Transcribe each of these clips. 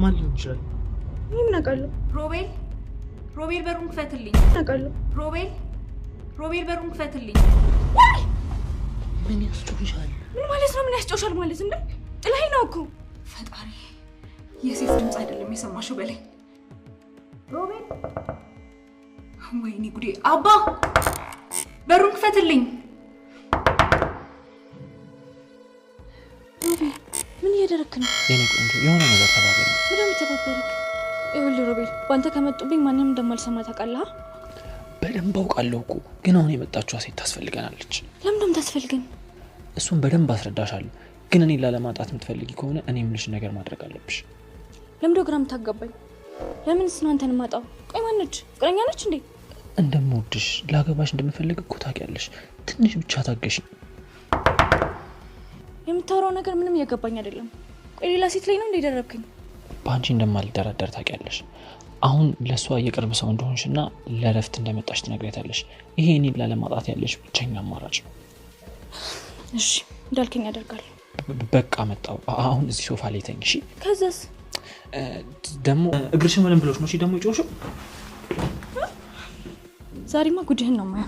ማን ሊሆን ይችላል? ምን አውቃለሁ? ሮቤል በሩን ክፈትልኝ። ምን አውቃለሁ? ሮቤል በሩን ክፈትልኝ። ምን ያስጮሻል? ምን ማለት ነው? ምን ያስጮሻል ማለት እንዴ? ጥላይ ነው እኮ። ፈጣሪ የሴት ድምጽ አይደለም የሰማሽው በላይ። ሮቤል ወይኔ ጉዴ! አባ በሩን ክፈትልኝ። ሮቤል ምን እያደረክ ነው? የኔ ቆንጆ የሆነ ነገር ተባበለ። ምንም ተባበረክ? ይኸውልህ ሮቤል ባንተ ከመጡብኝ ማንንም እንደማልሰማ ታውቃለህ? በደንብ አውቃለሁ እኮ ግን አሁን የመጣችው ሴት ታስፈልገናለች። ለምን ታስፈልገን? እሱን በደንብ አስረዳሻለሁ። ግን እኔ ላለማጣት የምትፈልጊ ከሆነ እኔ የምልሽ ነገር ማድረግ አለብሽ። ለምን ዶግራም ታጋባኝ? ለምንስ ነው አንተን ማጣው? ቆይ ማነች? ፍቅረኛ ነች እንዴ? እንደምወድሽ ላገባሽ እንደምፈልግ እኮ ታውቂያለሽ። ትንሽ ብቻ ታገሽ። የምታወራው ነገር ምንም እየገባኝ አይደለም። ቆይ ሌላ ሴት ላይ ነው እንደ ደረብከኝ? ባንቺ እንደማልደራደር ታውቂያለሽ። አሁን ለሷ የቅርብ ሰው እንደሆንሽና ለረፍት እንደመጣሽ ትነግሪያታለሽ። ይሄ እኔን ላለማጣት ያለሽ ብቸኛ አማራጭ ነው። እሺ እንዳልከኝ አደርጋለሁ። በቃ መጣው። አሁን እዚህ ሶፋ ላይ ተኝ። እሺ ከዛስ? ደግሞ እግርሽን ወለም ብሎሽ ነው። እሺ ደግሞ ይጮሽው። ዛሬማ ጉድህን ነው ማያ።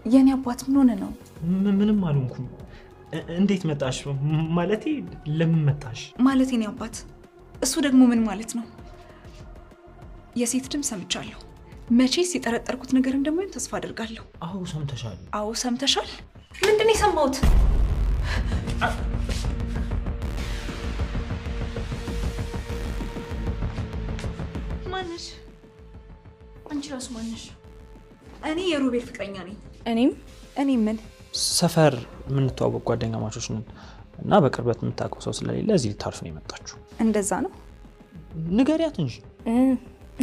የኔ አባት ምን ሆነ ነው? ምንም አልሆንኩም። እንዴት መጣሽ? ማለቴ ለምን መጣሽ? ማለት የኔ አባት እሱ ደግሞ ምን ማለት ነው? የሴት ድምፅ ሰምቻለሁ። መቼስ የጠረጠርኩት ነገር እንደማይሆን ተስፋ አደርጋለሁ። አዎ ሰምተሻል? አዎ ሰምተሻል? ምንድነው የሰማሁት? ማነሽ? አንቺ ራሱ ማነሽ? እኔ የሮቤል ፍቅረኛ ነኝ። እኔ ምን ሰፈር የምንተዋወቅ ጓደኛ ማቾች ነን እና በቅርበት የምታውቀው ሰው ስለሌለ እዚህ ልታርፍ ነው የመጣችው። እንደዛ ነው? ንገሪያት እንጂ።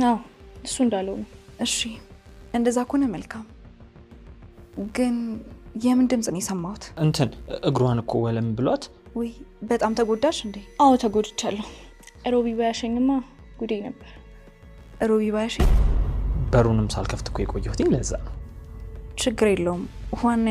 አዎ እሱ እንዳለው ነው። እሺ እንደዛ ከሆነ መልካም። ግን የምን ድምፅ ነው የሰማሁት? እንትን እግሯን እኮ ወለም ብሏት። ወይ በጣም ተጎዳሽ እንዴ? አዎ ተጎድቻለሁ። ሮቢ ባያሸኝማ ጉዴ ነበር። ሮቢ ባያሸኝ? በሩንም ሳልከፍት እኮ የቆየሁት ለዛ ነው። ችግር የለውም ዋና